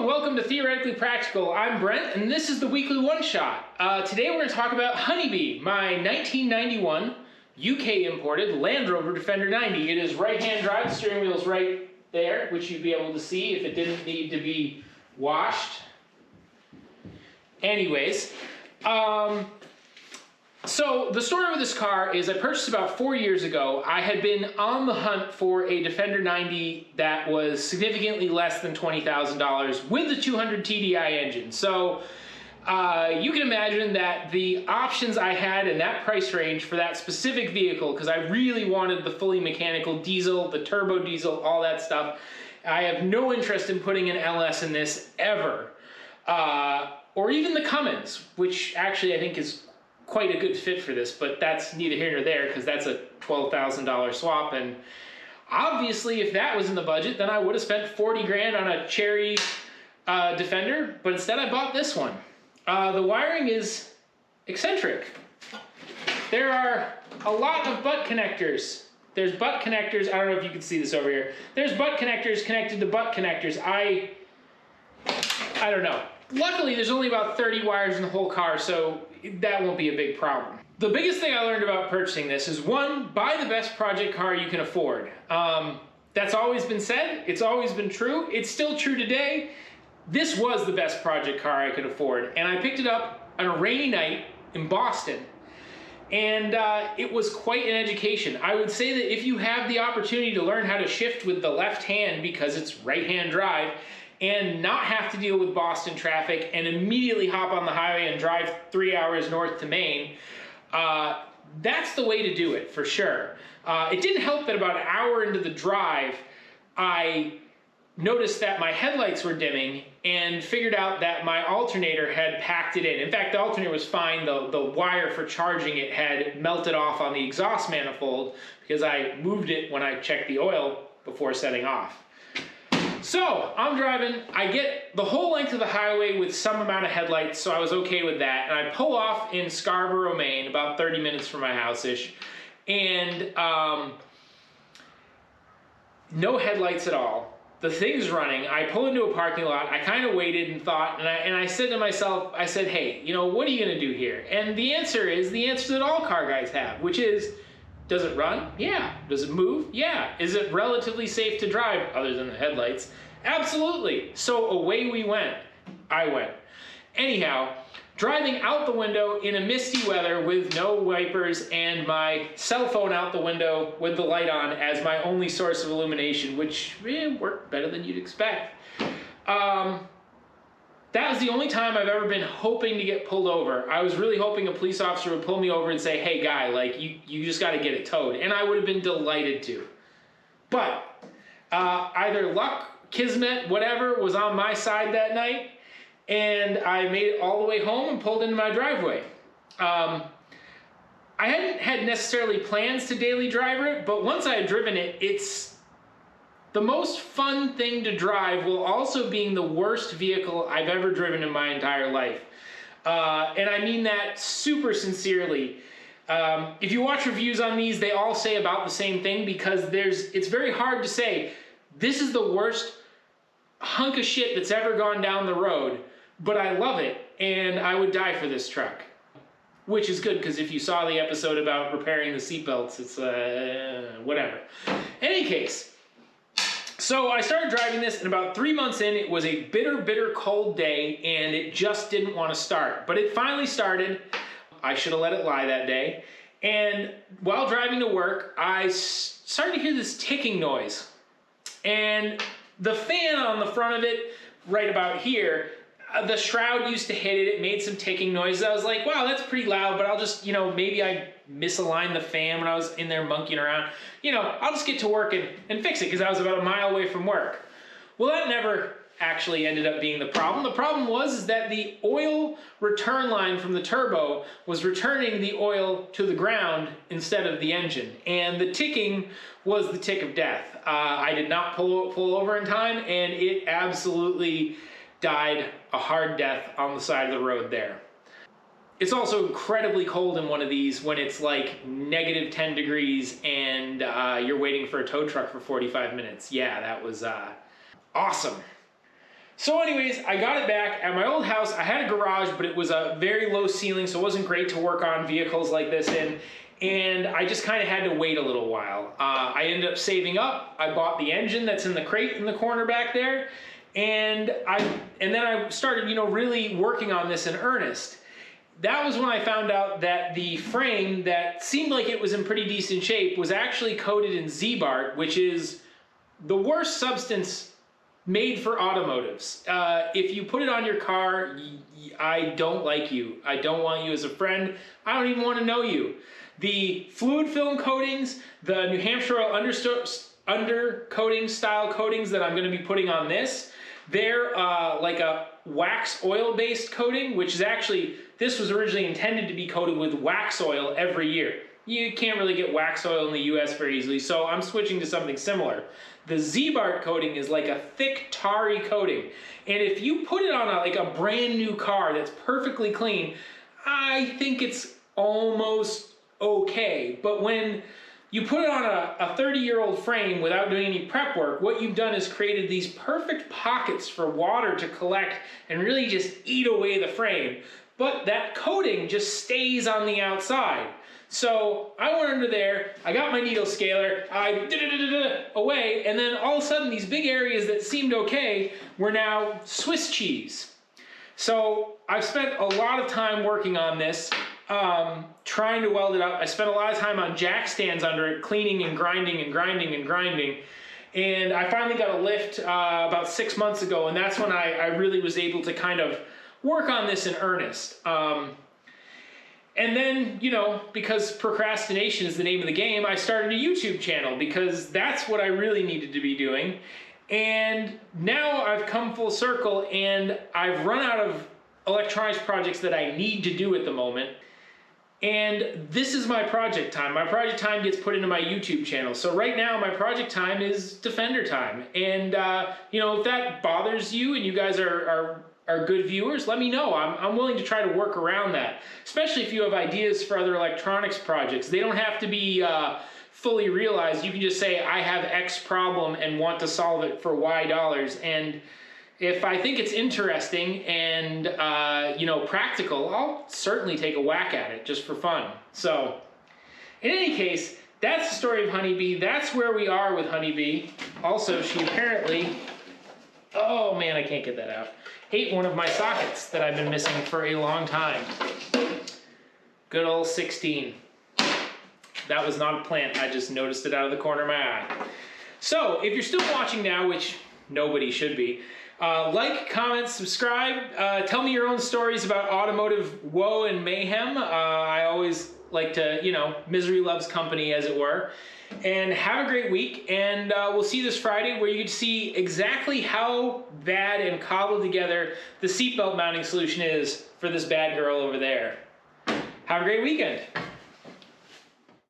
and welcome to Theoretically Practical. I'm Brent, and this is the weekly one-shot. Today we're going to talk about Honeybee, my 1991 UK imported Land Rover Defender 90. It is right-hand drive, the steering wheel's right there, which you'd be able to see if it didn't need to be washed. Anyways, so the story with this car is I purchased about 4 years ago. I had been on the hunt for a Defender 90 that was significantly less than $20,000 with the 200 TDI engine. So you can imagine that the options I had in that price range for that specific vehicle, because I really wanted the fully mechanical diesel, the turbo diesel, all that stuff. I have no interest in putting an LS in this ever. Or even the Cummins, which actually I think is quite a good fit for this, but that's neither here nor there because that's a $12,000 swap. And obviously if that was in the budget, then I would have spent 40 grand on a Cherry Defender, but instead I bought this one. The wiring is eccentric. There are a lot of butt connectors. There's butt connectors. I don't know if you can see this over here. There's butt connectors connected to butt connectors. I don't know. Luckily, there's only about 30 wires in the whole car, so that won't be a big problem. The biggest thing I learned about purchasing this is, one, buy the best project car you can afford. That's always been said. It's always been true. It's still true today. This was the best project car I could afford, and I picked it up on a rainy night in Boston, and it was quite an education. I would say that if you have the opportunity to learn how to shift with the left hand because it's right-hand drive, and not have to deal with Boston traffic and immediately hop on the highway and drive 3 hours north to Maine, that's the way to do it for sure. It didn't help that about an hour into the drive, I noticed that my headlights were dimming and figured out that my alternator had packed it in. In fact, the alternator was fine. The wire for charging it had melted off on the exhaust manifold because I moved it when I checked the oil before setting off. So I'm driving, I get the whole length of the highway with some amount of headlights, so I was okay with that. And I pull off in Scarborough, Maine, about 30 minutes from my house-ish, and no headlights at all. The thing's running. I pull into a parking lot. I kind of waited and thought, and I said to myself, I said, hey, you know, what are you gonna do here? And the answer is the answer that all car guys have, which is, does it run? Yeah. Does it move? Yeah. Is it relatively safe to drive other than the headlights? Absolutely. So away we went. I went. Anyhow, driving out the window in a misty weather with no wipers and my cell phone out the window with the light on as my only source of illumination, which worked better than you'd expect. That was the only time I've ever been hoping to get pulled over. I was really hoping a police officer would pull me over and say, hey guy, like you just gotta get it towed. And I would have been delighted to. But either luck, kismet, whatever was on my side that night, and I made it all the way home and pulled into my driveway. I hadn't had necessarily plans to daily drive it, but once I had driven it, it's the most fun thing to drive while also being the worst vehicle I've ever driven in my entire life. And I mean that super sincerely. If you watch reviews on these, they all say about the same thing because it's very hard to say, this is the worst hunk of shit that's ever gone down the road, but I love it and I would die for this truck. Which is good because if you saw the episode about repairing the seatbelts, it's whatever. In any case, so I started driving this, and about 3 months in, it was a bitter, bitter cold day, and it just didn't want to start. But it finally started. I should have let it lie that day. And while driving to work, I started to hear this ticking noise. And the fan on the front of it, right about here, the shroud used to hit it. It made some ticking noises. I was like, wow, that's pretty loud, but I'll just, maybe I misaligned the fan when I was in there monkeying around. I'll just get to work and fix it because I was about a mile away from work. Well, that never actually ended up being the problem. The problem was that the oil return line from the turbo was returning the oil to the ground instead of the engine. And the ticking was the tick of death. I did not pull over in time, and it absolutely died a hard death on the side of the road there. It's also incredibly cold in one of these when it's like negative 10 degrees and you're waiting for a tow truck for 45 minutes. Yeah, that was awesome. So anyways, I got it back. At my old house, I had a garage, but it was a very low ceiling, so it wasn't great to work on vehicles like this in. And I just kind of had to wait a little while. I ended up saving up. I bought the engine that's in the crate in the corner back there. And then I started, really working on this in earnest. That was when I found out that the frame that seemed like it was in pretty decent shape was actually coated in Z-Bart, which is the worst substance made for automotives. If you put it on your car, I don't like you. I don't want you as a friend. I don't even want to know you. The fluid film coatings, the New Hampshire oil undercoating style coatings that I'm going to be putting on this, they're like a wax oil based coating, which is actually, this was originally intended to be coated with wax oil every year. You can't really get wax oil in the US very easily, so I'm switching to something similar. The Z-Bart coating is like a thick, tarry coating. And if you put it on a brand new car that's perfectly clean, I think it's almost okay. But when you put it on a 30-year-old frame without doing any prep work, what you've done is created these perfect pockets for water to collect and really just eat away the frame. But that coating just stays on the outside. So I went under there, I got my needle scaler, I away, and then all of a sudden these big areas that seemed okay were now Swiss cheese. So I've spent a lot of time working on this, trying to weld it up. I spent a lot of time on jack stands under it, cleaning and grinding and grinding and grinding. And I finally got a lift about 6 months ago, and that's when I really was able to kind of work on this in earnest. And then, because procrastination is the name of the game, I started a YouTube channel because that's what I really needed to be doing. And now I've come full circle and I've run out of electronics projects that I need to do at the moment. And this is my project time. My project time gets put into my YouTube channel. So right now my project time is Defender time. And, if that bothers you and you guys are good viewers, let me know. I'm willing to try to work around that, especially if you have ideas for other electronics projects. They don't have to be fully realized. You can just say, I have X problem and want to solve it for Y dollars. And if I think it's interesting and practical, I'll certainly take a whack at it just for fun. So in any case, that's the story of Honeybee. That's where we are with Honeybee. Also, she apparently, oh man, I can't get that out, ate one of my sockets that I've been missing for a long time. Good old 16. That was not a plant, I just noticed it out of the corner of my eye. So, if you're still watching now, which nobody should be, like, comment, subscribe, tell me your own stories about automotive woe and mayhem. I always like to, misery loves company, as it were. And have a great week, and we'll see you this Friday where you can see exactly how bad and cobbled together the seatbelt mounting solution is for this bad girl over there. Have a great weekend.